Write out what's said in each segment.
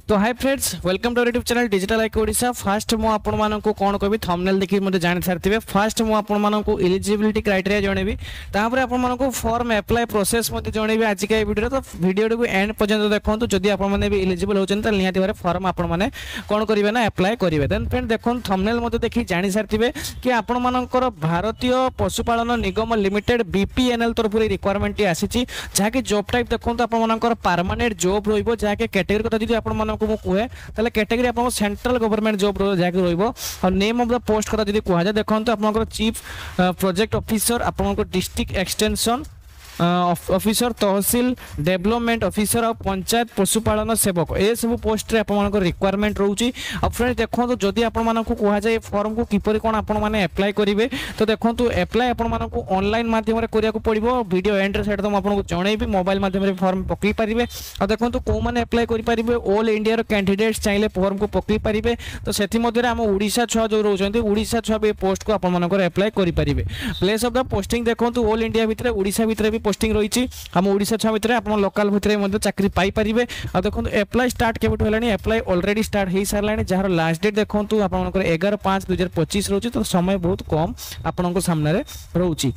तो hi friends welcome to YouTube channel digital IQ Odisha. Fast मु आपण मानक कौन कहबी थंबनेल देखि मते जानि सारथिबे। फास्ट मु आपण मानक एलिजिबिलिटी क्राइटेरिया जणेबी, तापर आपण मानक फॉर्म अप्लाई प्रोसेस मते जणेबी आज के वीडियो। तो वीडियो को एंड पर्यंत देखंतु, जदि आपण माने भी एलिजिबल होचन त निहाती बारे फॉर्म आपण माने कोन करिवे ना अप्लाई करिवे। देन फ्रेंड देखन थंबनेल मते देखि जानि सारथिबे कि आपण मानकर भारतीय पशुपालन निगम लिमिटेड बीपीएनएल तरफ रिक्वायरमेंट आसीची, जहा कि जॉब टाइप देखंतु आपण मानकर परमानेंट जॉब रहइबो, जहा कि कैटेगरी कथा जदि आपण मानक को कहे ताले कैटेगरी आपण सेंट्रल गवर्नमेंट जॉब जाके रहइबो। और नेम ऑफ द पोस्ट कथा जदि कहा जाय देखंतु आपण चीफ प्रोजेक्ट ऑफिसर, आपण डिस्ट्रिक्ट एक्सटेंशन ऑफिसर, तहसील डेवलपमेंट ऑफिसर और पंचायत पशुपालन सेवक, ए सब पोस्ट रे आपन रिक्वायरमेंट रहउची। अब फ्रेंड देखंतु जदि आपन मानन को कहा जाय फॉर्म को किपरि कोन आपन माने अप्लाई करिवे, तो देखंतु अप्लाई आपन मानन को ऑनलाइन माध्यम रे करिया को पड़िबो। वीडियो एंड रे सेट तो आपन को जणैबी मोबाइल माध्यम रे फॉर्म पकई परिबे। और देखंतु को माने अप्लाई करि परिबे, ऑल इंडिया रो कैंडिडेट्स चाहिले फॉर्म को पकई परिबे। तो सेथि मध्ये रे हम ओडिसा छुआ जो रहउचंती, ओडिसा छुआ बे पोस्ट को आपन मानन को अप्लाई करि परिबे। प्लेस ऑफ द पोस्टिंग देखंतु ऑल इंडिया भितरे ओडिसा भितरे भी पोस्टिंग रही। हम ओडिशा छुआ भितर आप लोकल भितर चाकरी पाई पारिबे। आ देखो अप्लाई स्टार्ट केबेठु हेलानी, अप्लाई ऑलरेडी स्टार्ट हो सारानी, जार लास्ट डेट देखो आप 11/5/2025 रोची। तो समय बहुत कम आपन सामने रोची।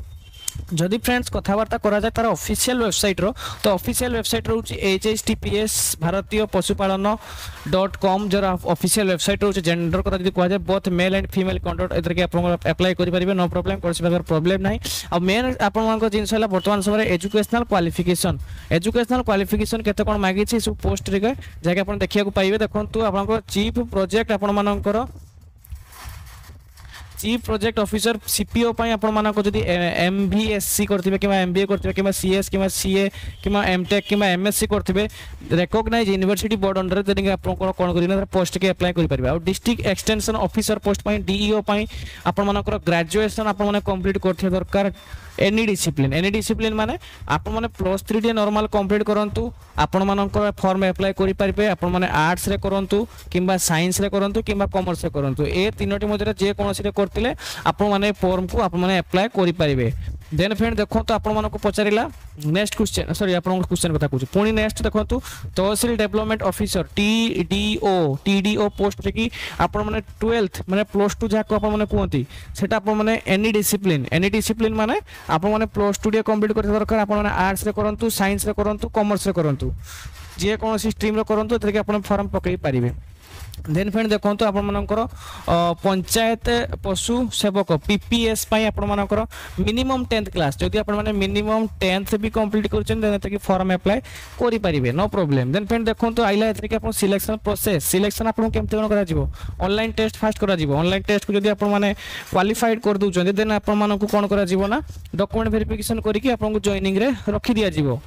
जदि फ्रेंड्स कथबार्ता करा जाए तार ऑफिशियल वेबसाइट रो, तो ऑफिशियल वेबसाइट रोची https भारतीय पशुपालन.com जरा ऑफिशियल वेबसाइट रोची। जेंडर कथा जदि कहा जाए both male and female content एतर के आपन अप्लाई करि परिबे, नो प्रॉब्लम, कोनसी प्रकार प्रॉब्लम नाही। आ मेन आपन मानक जिंस हला वर्तमान समय एजुकेशनल क्वालिफिकेशन केते कोन मागी छी सब पोस्ट रे जाके आपन देखिया को पाइबे। देखंतु आपन चीफ प्रोजेक्ट आपन मानकर चीफ प्रोजेक्ट ऑफिसर सीपीओ पई आपण मानको जदी एमबीएससी करथिबे किबा एमबीए करथिबे किबा सीएस किबा सीए किबा एमटेक किबा एमएससी करथिबे, रिकॉग्नाइज यूनिवर्सिटी बोर्ड अंडर जदी आपण कोन करिना पोस्ट के अप्लाई करि परिबे। और डिस्ट्रिक्ट एक्सटेंशन ऑफिसर पोस्ट पई डीईओ पई आपण मानकर ग्रेजुएशन आपण माने कंप्लीट करथे दरकार। एनी डिसिप्लिन माने आपण माने +3 डी नॉर्मल कंप्लीट करंतु, आपण मानकर फॉर्म अप्लाई करि परिबे। आपण माने आर्ट्स रे करंतु किबा साइंस रे करंतु किबा कॉमर्स रे करंतु, ए तीनोटी मध्ये जे कोनसी रे करथिले आपण माने फॉर्म को आपण माने अप्लाई करि परिबे। देन फ्रेंड देखो तो आपण मानको पचारिला नेक्स्ट क्वेश्चन, सॉरी आपण क्वेश्चन कथा कहू पुणी नेक्स्ट देखो तहसील डेवलपमेंट ऑफिसर टीडीओ पोस्ट रे कि आपण माने 12th माने +2 जाको आपण माने कहंती सेटा आपण माने एनी डिसिप्लिन माने आपण माने +2 डी कंप्लीट करते दरकार। आपण माने आर्ट्स रे करंतु, साइंस रे करंतु, कॉमर्स रे करंतु, जे कोनसी स्ट्रीम रे करंतु, एतरे कि आपण फॉर्म पकई परिबे। देन फ्रेंड देखो आपण मानकर पंचायत पशु सेवक पीपीएस पई आपण मानकर मिनिमम 10th क्लास, जदि आपण माने मिनिमम 10th भी कंप्लीट करछन देन एतके फॉर्म अप्लाई करि परिबे, नो प्रॉब्लम। देन फ्रेंड देखो आइला एतके आपण सिलेक्शन प्रोसेस, सिलेक्शन आपण केमते कोन करा जिवो, ऑनलाइन टेस्ट फास्ट करा जिवो। ऑनलाइन टेस्ट को जदि आपण माने क्वालिफाइड कर दोछन देन आपण मानकु कोन करा जिवो ना डॉक्यूमेंट वेरिफिकेशन करी कि आपण को जॉइनिंग रे रखि दिया जिवो।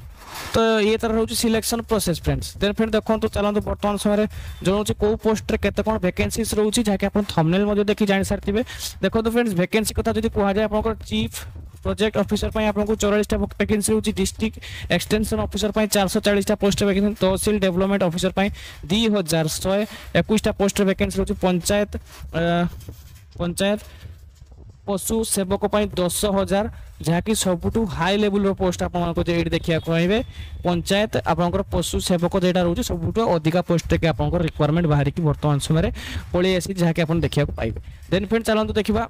तो ये तरह रोची selection process friends. Then friend देखंतु चलंतु वर्तमान समय जणोची को पोस्ट रे केते कोन वैकेंसीज रोची, जाके आपण थंबनेल मध्ये देखि जानि सारथिबे। देखंतु फ्रेंड्स वैकेंसी कथा जदि कहा जाय आपण चीफ प्रोजेक्ट ऑफिसर पई आपण को 44 टा वैकेंसी रोची, डिस्ट्रिक्ट एक्सटेंशन ऑफिसर पई 440 टा पोस्ट वैकेंसी, तहसील डेवलपमेंट ऑफिसर पई 2121 टा पोस्ट वैकेंसी रोची, पंचायत पशु सेवक पई 10,000 जहाँकि सबुठू हाई लेवल रो पोस्ट आपको ये देखा पाइबे। पंचायत आपंकर पशु सेवक जेटा रोचे सबुठू अधिका पोस्ट के आपको रिक्वायरमेंट बाहर की वर्तमान समय पलि आसी जहाँकि आप देखा पाइबे। देन फ्रेंड चलते देखा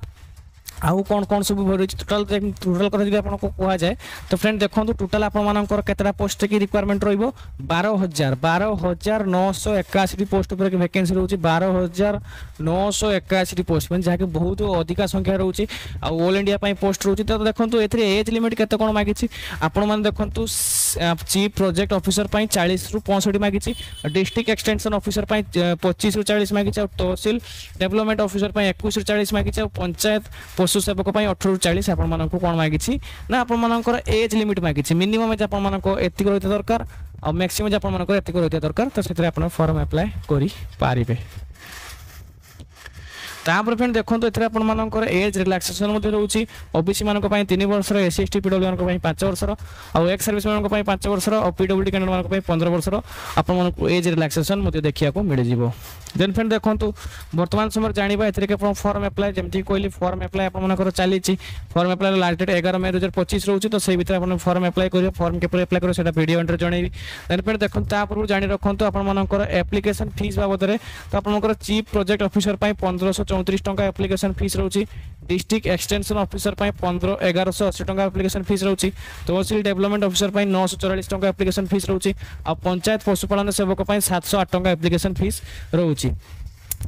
आउ कौन कौन सब रही टोटाल कथा जब आपको कहा जाए, तो फ्रेंड देखो टोटाल आपर केतटा पोस्ट की रिक्वायरमेंट रहिबो 12,981 पोस्ट पर वैकेंसी रोची। 12,981 पोस्ट में जहाँकि बहुत अधिका संख्या रोची। ऑल इंडिया पोस्ट रोची। तो देखो एथरे एज लिमिट केते कोन मागिछि, आपण माने देखंतु चीफ प्रोजेक्ट ऑफिसर 40 रु 65 मागिछि, डिस्ट्रिक्ट एक्सटेंशन ऑफिसर 25 रु 40 मागिछि, तहसील डेवलपमेंट ऑफिसर 21 रु 40 मागिछि, पंचायत पशु सेवक 18 रु 40 आपण मानक कोन मागिछि ना आपण मानकर एज लिमिट मागिछि। मिनिमम एज आपण मानक एतिक रहते दरकार और मैक्सिमम आपण मानकर एतिक रहते दरकार। तो सेतरे आपण फॉर्म अप्लाई करि पारिबे। तापर फ्रेंड देखो एथरे आपण मानकर एज रिलैक्सेशन मध्ये रहउची। ओबीसी मानक पई 3 वर्ष, एससी एसटी पीडब्ल्यू मानक पई 5 वर्ष, और एक्स सर्विस मानक पई 5 वर्ष, और पीडब्ल्यूडी कैंडिडेट मानक पई 15 वर्ष आपण मानक एज रिलैक्सेशन मध्ये देखिया को मिल जिवो। देन फ्रेंड देखो बर्तमान समय जाना ए फॉर्म एप्लाय जमी कहली फॉर्म एप्लाय आप चली फॉर्म एप्लाय लास्ट डेट 11 मई 2025 रोचे तो से भितर आप फॉर्म एप्लाय करेंगे फॉर्म के एप्लाय करेंगे वीडियो एंड जनइबी देन फ्रेंड देखो तापूर्व जाणी रखु आपर एप्लिकेशन फीस बाबद तो आप चीफ प्रोजेक्ट ऑफिसर 1534 टंका एप्लिकेशन फीस रोचे डिस्ट्रिक्ट एक्सटेंशन ऑफिसर 1180 टंका एप्लिकेशन फीस रोचे तहसील डेवलपमेंट ऑफिसर 944 टंका एप्लिकेशन फीस रोचे आ पंचायत पशुपालन सेवक 708 टंका एप्लिकेशन फीस रोचे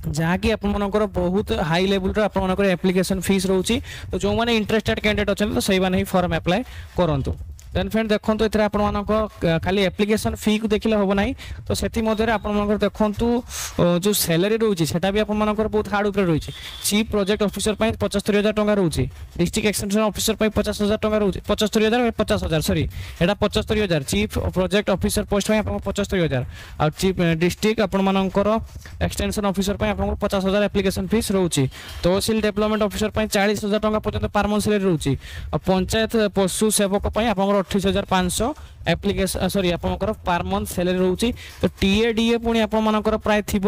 जहाँकि आपर बहुत हाई लेवल आपर एप्लिकेशन फीस रोचे तो जो मैंने इंटरेस्टेड कैंडिडेट अच्छा तो सही मैंने फॉर्म एप्लाय करूँ देन फ्रेंड देखो ये आप खाली एप्लिकेशन फी को देखले हम ना तो से देखो जो सैलरी रोचे सेटा भी आपर बहुत हार्ड उपर रही चीफ प्रोजेक्ट ऑफिसर 75,000 टंका रोचे डिस्ट्रिक्ट एक्सटेंशन ऑफिसर 50,000 टंका रोचे 75,000 50,000 सॉरी एटा 75,000 चीफ प्रोजेक्ट ऑफिसर पोस्ट 75,000 आ चीफ डिस्ट्रिक्ट आपर एक्सटेंशन ऑफिसर 50,000 एप्लिकेशन फीस रोचे तहसील डेवलपमेंट ऑफिसर 40,000 टंका पर्यंत पर मंथ सैलरी रोचे आ पंचायत पशु सेवक आप 28,500 एप्लिकेशन सॉरी आपंकर पर मंथ सैलरी रोचे तो टीए डीए पुणी आपर प्राय थी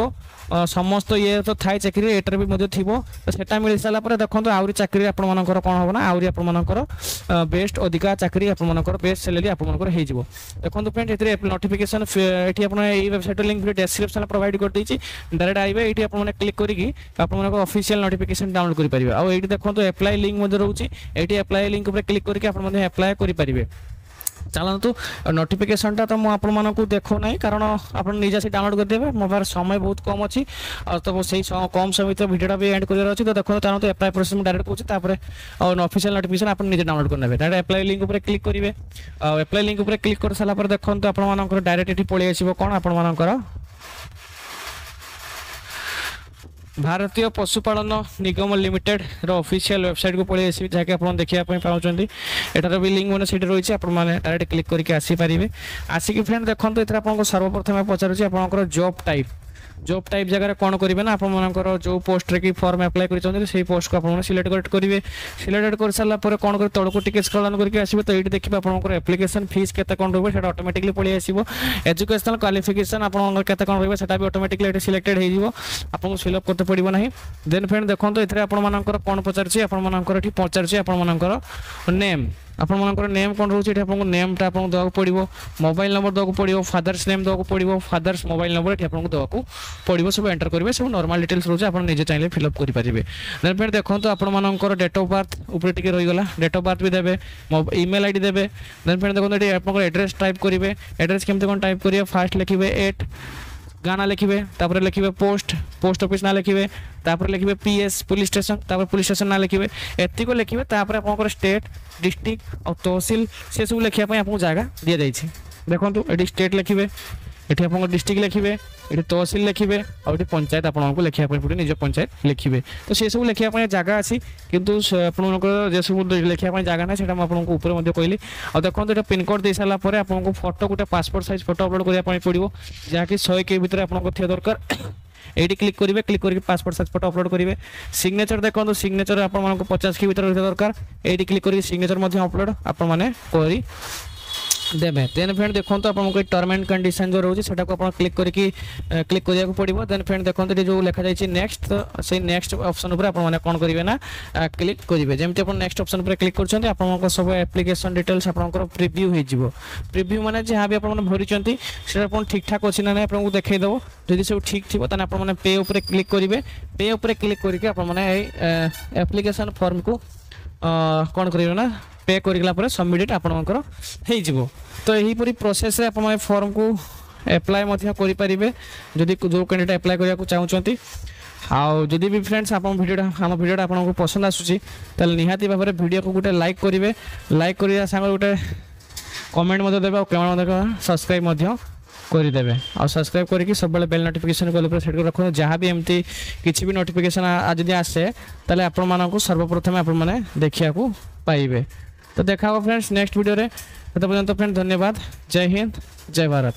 समस्त ये तो थाई चाकरी एटर भी थी तो सेटा मिल सारापर देखो आहरी चाकरी आपर कौन हम ना आहरी आपर बेस्ट अधिका चाकरी आपर बेस्ट सैलरी आपर हो देखो फ्रेंड ये नोटिफिकेशन ये वेबसाइट लिंक डिस्क्रिप्शन प्रोवाइड कर देछि डायरेक्ट आइबे ये आपने क्लिक करके आपर ऑफिशियल नोटिफिकेशन डाउनलोड कर पारिबे आ ये देखो एप्लाई लिंक रोचे ये एप्लाई लिंक क्लिक करके आप एप्लाई कर पारिबे चलतु नोटिफिकेशनटा तो मुझे देखो ना कारण आप निजे से डाउनलोड करदेवे मो पास समय बहुत कम अच्छी तो से कम समय तो वीडियो भी एंड कर तो देखो चलते एप्लाई प्रोसेस डायरेक्ट कौन और ऑफिशियल नोटिफिकेशन आप निजे डाउनलोड करने डायरेक्ट एप्लाई लिंक उपर क्लिक करेंगे एप्लाई लिंक उपर क्लिक कर सारापर देखो आप डायरेक्ट ये पलि आसो कौन आपर भारतीय पशुपालन निगम लिमिटेड ऑफिशियल वेबसाइट को पलि आसि जहाँकि आप देखापी पाँच एटार भी लिंक मैंने सीट रही है आपने डायरेक्ट क्लिक करके आसीपारे आसिक फ्रेंड देखो ये आपको सर्वप्रथम पचारूँ आप जॉब टाइप जगह कौन करेंगे ना आपर जो पोस्ट रे फॉर्म एप्लाई कर पोस्ट को आप सिलेक्ट करेंगे सिलेक्ट कर सारापर कौन कर तौक टी स्क्रॉल करके आसो तो ये देखिए आप एप्लिकेशन फीस केते कौन रोचे ऑटोमेटिकली पलि आसो एजुकेशनल क्वालिफिकेशन आपको केते कौन रोचे भी ऑटोमेटिकली सिलेक्टेड हो फिलअप करते पड़ो ना देन फ्रेंड देखो ये आपर कौन पचार आपर पचार आपर नेम आपर नेम कौन रोचे आपको नेमटा आपको देवाक पड़ो मोबाइल नंबर देवाक पड़ो फादर्स नेम देवाक पड़ो फादर्स मोबाइल नंबर ये आपको देवाक पड़ो सब एंटर करेंगे सब नॉर्मल डिटेल्स रोचे आप निजे चाहिए फिलअप करेंगे देन फ्रेंड देखो आपर डेट ऑफ बर्थ ऊपर टी रहीगला डेट ऑफ बर्थ भी देवे ईमेल आईडी देवे देन फ्रेंड देखो ये आप एड्रेस टाइप करेंगे एड्रेस केमती कौन टाइप करेंगे फास्ट लिखे 8 गाना लिखे तापर लिखे पोस्ट ऑफिस ना लिखे तापर लिखे पीएस पुलिस स्टेशन तापर पुलिस स्टेशन ना लिखे एति को लिखे तापर आप स्टेट डिस्ट्रिक्ट और तहसील से सब लिखापी आपको जगह दि जाइए देखो ये स्टेट लिखे ये आप डिस्ट्रिक्ट लिखे ये तहसील लिखे और ये पंचायत आपको लिखापी पड़े निज पंचायत लिखे तो से सब लिखापी जगह अच्छी कितु जो सब लिखापी जगह ना से आपको ऊपर कहली और देखो ये पिनकोड दे सारापर आपको फोटो गोटे पासपोर्ट साइज फोटो अपलोड करने पड़ो जहाँकि 100 के भितर आपको थी दरकार ये क्लिक करेंगे क्लिक करके पासपोर्ट साइज फोटो अपलोड करेंगे सिग्नेचर देखो सिग्नेचर आपको 50 के भीतर दरकार ये क्लिक करके सिग्नेचर अपलोड आप देवे देन फ्रेंड देखो तो आपको टर्म एंड कंडीशन जो रोचे सेटा को आप क्लिक करके क्लिक करिया पड़ो देन फ्रेंड देखो जो लिखा जाए नेक्स्ट तो से नेक्स्ट ऑप्शन उपर आप कौन करेंगे ना क्लिक करेंगे जमी आप नेक्स्ट ऑप्शन पर क्लिक कर आप सब एप्लिकेशन डिटेल्स आप प्रिव्यू हो प्रिव्यू माने जहाँ भी आप भरी से ठीक ठाक अच्छी ना आपको देखईदेव जदि सब ठीक थी आपने पे उपर क्लिक करेंगे पे उपर क्लिक करके आपने एप्लिकेशन फॉर्म को कौन करेंगे ना पे कर सबमिट आपंकर हो तो यहीपरी प्रोसेस आप फॉर्म को एप्लाय करेंगे जदि जो कैंडिडेट एप्लाय करने चाहते आदि भी फ्रेंड्स आप वीडियो आपको पसंद आसूसी निहाती भाव में वीडियो को गोटे लाइक करेंगे लाइक कर सागर गोटे कमेंट देवे और कमेंट सब्सक्राइब करदेवे और सब्सक्राइब करके सब बेल नोटिफिकेशन को सेट कर रखो जहाँ भी एमती किसी भी नोटिफिकेशन आज आसे ताले आपको सर्वप्रथम आप देखा पाइबे तो देखा फ्रेंड्स नेक्स्ट वीडियो रे तब पर्यंत फ्रेंड धन्यवाद जय हिंद जय भारत।